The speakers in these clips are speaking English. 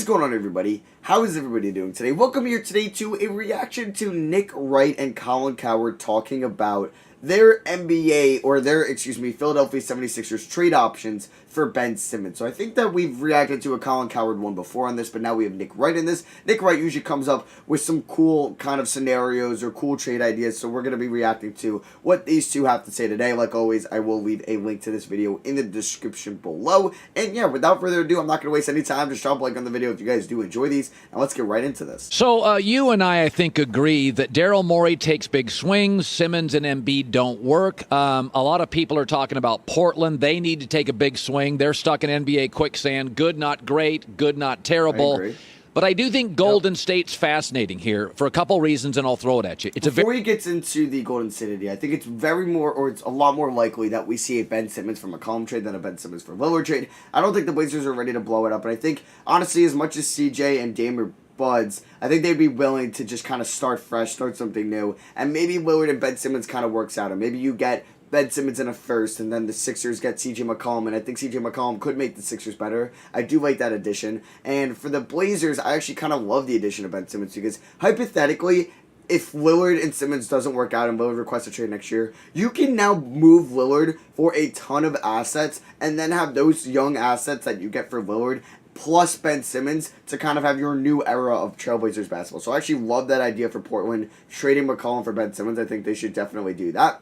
going on, everybody? How is everybody doing today? Welcome here today to a reaction to Nick Wright and Colin Cowherd talking about their Philadelphia 76ers trade options for Ben Simmons. So I think that we've reacted to a Colin Cowherd one before on this, but now we have Nick Wright in this. Nick Wright usually comes up with some cool kind of scenarios or cool trade ideas, so we're going to be reacting to what these two have to say today. Like always, I will leave a link to this video in the description below. And yeah, without further ado, I'm not going to waste any time. Just drop a like on the video if you guys do enjoy these, and let's get right into this. So you and I think, agree that Daryl Morey takes big swings. Simmons and Embiid don't work. A lot of people are talking about Portland. They need to take a big swing. They're stuck in NBA quicksand. Good, not great. Good, not terrible. I agree. But I do think Golden State's fascinating here for a couple reasons, and I'll throw it at you. Before he gets into the Golden State idea, I think it's it's a lot more likely that we see a Ben Simmons from McCollum trade than a Ben Simmons for Lillard trade. I don't think the Blazers are ready to blow it up, and I think, honestly, as much as CJ and Dame are buds, I think they'd be willing to just kind of start fresh, start something new, and maybe Lillard and Ben Simmons kind of works out, and maybe you get Ben Simmons in a first, and then the Sixers get CJ McCollum, and I think CJ McCollum could make the Sixers better. I do like that addition. And for the Blazers, I actually kind of love the addition of Ben Simmons because, hypothetically, if Lillard and Simmons doesn't work out and Lillard requests a trade next year, you can now move Lillard for a ton of assets and then have those young assets that you get for Lillard plus Ben Simmons to kind of have your new era of Trailblazers basketball. So I actually love that idea for Portland, trading McCollum for Ben Simmons. I think they should definitely do that.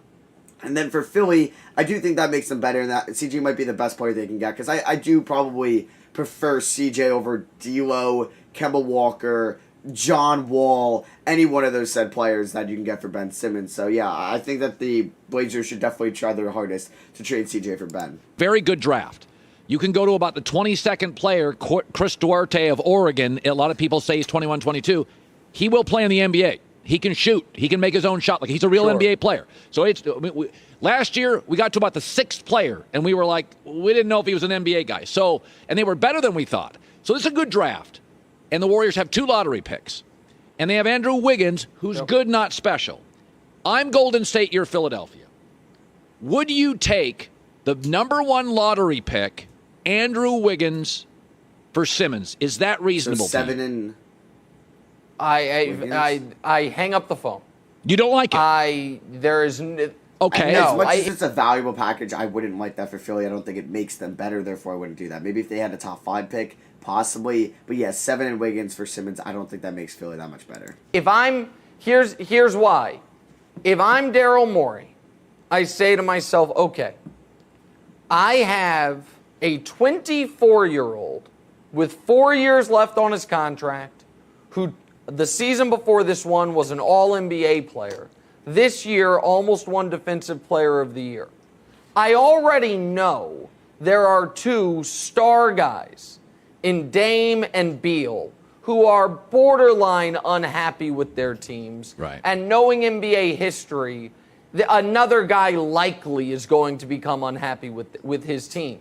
And then for Philly, I do think that makes them better, and that CJ might be the best player they can get, because I do probably prefer CJ over D'Lo, Kemba Walker, John Wall, any one of those said players that you can get for Ben Simmons. So yeah, I think that the Blazers should definitely try their hardest to trade CJ for Ben. Very good draft. You can go to about the 22nd player, Chris Duarte of Oregon. A lot of people say he's 21, 22. He will play in the NBA. He can shoot. He can make his own shot. Like, he's a real NBA player. So last year, we got to about the 6th player, and we were like, we didn't know if he was an NBA guy. So, and they were better than we thought. So this is a good draft. And the Warriors have 2 lottery picks. And they have Andrew Wiggins, who's good, not special. I'm Golden State, you're Philadelphia. Would you take the #1 lottery pick, Andrew Wiggins, for Simmons? Is that reasonable? So 7 and... I hang up the phone. You don't like it? Okay. No, as much as it's a valuable package, I wouldn't like that for Philly. I don't think it makes them better, therefore I wouldn't do that. Maybe if they had a top 5 pick, possibly. But yeah, 7 and Wiggins for Simmons, I don't think that makes Philly that much better. Here's why. If I'm Daryl Morey, I say to myself, okay, I have a 24-year-old with 4 years left on his contract who the season before this one was an All-NBA player. This year, almost won Defensive Player of the Year. I already know there are 2 star guys in Dame and Beal who are borderline unhappy with their teams. Right. And knowing NBA history, another guy likely is going to become unhappy with his team.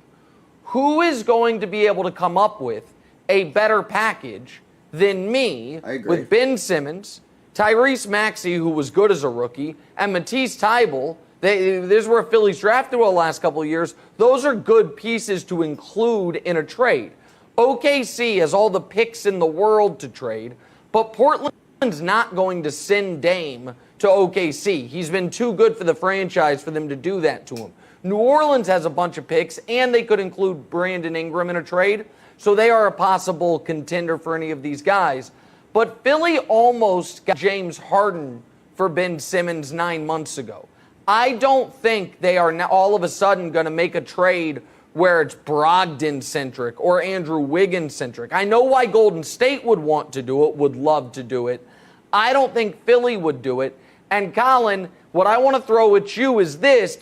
Who is going to be able to come up with a better package than me with Ben Simmons, Tyrese Maxey, who was good as a rookie, and Matisse Thybulle? This is where Philly's drafted well the last couple of years. Those are good pieces to include in a trade. OKC has all the picks in the world to trade, but Portland's not going to send Dame to OKC. He's been too good for the franchise for them to do that to him. New Orleans has a bunch of picks, and they could include Brandon Ingram in a trade. So they are a possible contender for any of these guys. But Philly almost got James Harden for Ben Simmons 9 months ago. I don't think they are now all of a sudden going to make a trade where it's Brogdon-centric or Andrew Wiggins-centric. I know why Golden State would want to do it, would love to do it. I don't think Philly would do it. And Colin, what I want to throw at you is this.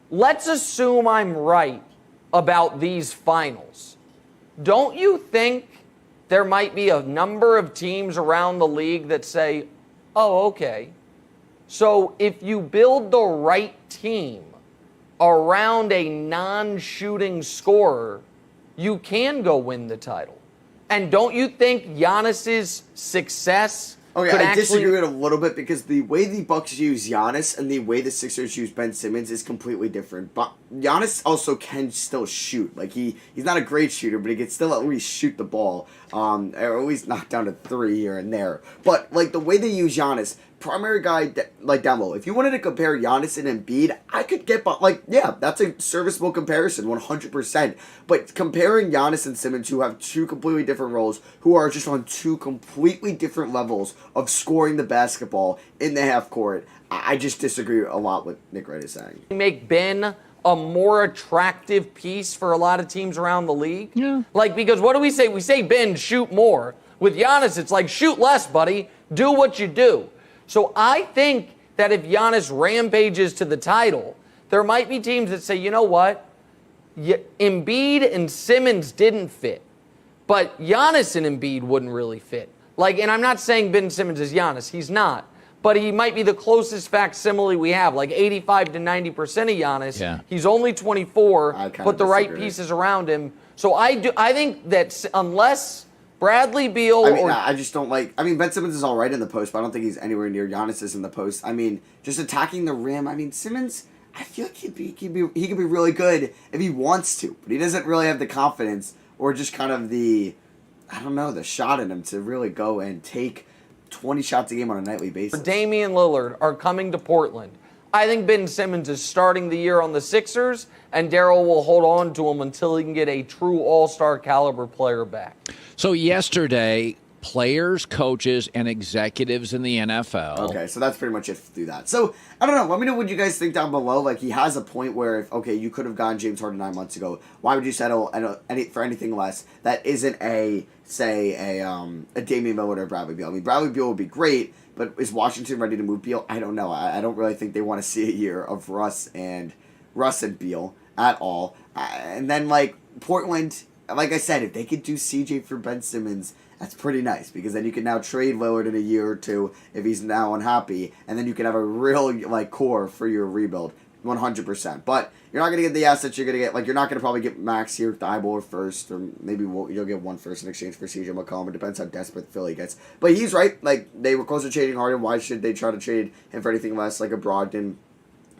Let's assume I'm right about these finals. Don't you think there might be a number of teams around the league that say, oh, okay, so if you build the right team around a non-shooting scorer, you can go win the title? And don't you think Giannis's success Okay, I disagree with it a little bit because the way the Bucks use Giannis and the way the Sixers use Ben Simmons is completely different. But Giannis also can still shoot. Like he's not a great shooter, but he can still at least shoot the ball. Or at least knock down a three here and there. But like the way they use Giannis, primary guy like down low. If you wanted to compare Giannis and Embiid, I could get that's a serviceable comparison, 100%. But comparing Giannis and Simmons, who have two completely different roles, who are just on two completely different levels of scoring the basketball in the half court, I just disagree a lot with Nick Wright is saying. Make Ben a more attractive piece for a lot of teams around the league. Yeah. Like, because what do we say? We say, Ben, shoot more. With Giannis, it's like, shoot less, buddy. Do what you do. So I think that if Giannis rampages to the title, there might be teams that say, you know what? Embiid and Simmons didn't fit, but Giannis and Embiid wouldn't really fit. Like, and I'm not saying Ben Simmons is Giannis. He's not. But he might be the closest facsimile we have, like 85 to 90% of Giannis. Yeah. He's only 24, put the right disagree. pieces around him. So I think that unless Bradley Beal I just don't like. I mean, Ben Simmons is all right in the post, but I don't think he's anywhere near Giannis is in the post. I mean, just attacking the rim. I mean, Simmons, I feel like he could be really good if he wants to, but he doesn't really have the confidence or just kind of the shot in him to really go and take 20 shots a game on a nightly basis. Damian Lillard are coming to Portland. I think Ben Simmons is starting the year on the Sixers, and Daryl will hold on to him until he can get a true all-star caliber player back. So yesterday, players, coaches, and executives in the NFL. Okay, so that's pretty much it through that. So, I don't know. Let me know what you guys think down below. Like, he has a point where, you could have gotten James Harden 9 months ago. Why would you settle for anything less that isn't a Damian Lillard or Bradley Beal? I mean, Bradley Beal would be great, but is Washington ready to move Beal? I don't know. I don't really think they want to see a year of Russ and Beal at all. And then, Portland, like I said, if they could do CJ for Ben Simmons, that's pretty nice, because then you can now trade Lillard in a year or two if he's now unhappy, and then you can have a real core for your rebuild, 100%. But you're not going to get the assets you're going to get. You're not going to probably get Max here, Thibault first, or maybe you'll get one first in exchange for CJ McCollum. It depends how desperate Philly gets. But he's right. They were close to trading Harden. Why should they try to trade him for anything less, like a Brogdon,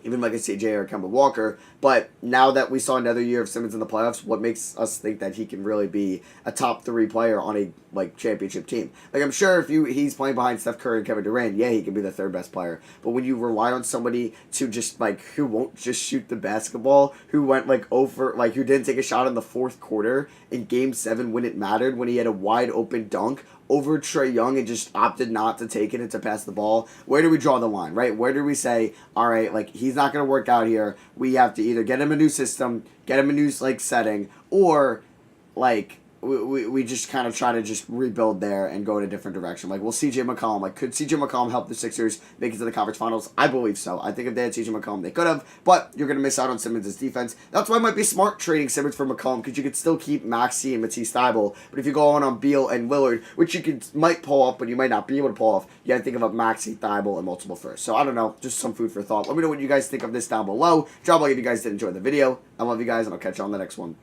even like a CJ or Kemba Walker? But now that we saw another year of Simmons in the playoffs, what makes us think that he can really be a top 3 player on a championship team? I'm sure if he's playing behind Steph Curry and Kevin Durant, he can be the 3rd best player. But when you rely on somebody to just who won't just shoot the basketball, who went over who didn't take a shot in the 4th quarter in Game 7 when it mattered, when he had a wide open dunk over Trae Young and just opted not to take it and to pass the ball, where do we draw the line, right? Where do we say, all right, he's not going to work out here. We have to either get him a new system, get him a new setting, or we just kind of try to just rebuild there and go in a different direction. Will CJ McCollum, could CJ McCollum help the Sixers make it to the conference finals? I believe so. I think if they had CJ McCollum, they could have, but you're going to miss out on Simmons' defense. That's why it might be smart trading Simmons for McCollum, because you could still keep Maxey and Matisse Thybulle, but if you go on Beal and Lillard, which might pull off, but you might not be able to pull off, you got to think about Maxey, Thybulle, and multiple firsts. So I don't know, just some food for thought. Let me know what you guys think of this down below. Drop a like if you guys did enjoy the video. I love you guys, and I'll catch you on the next one.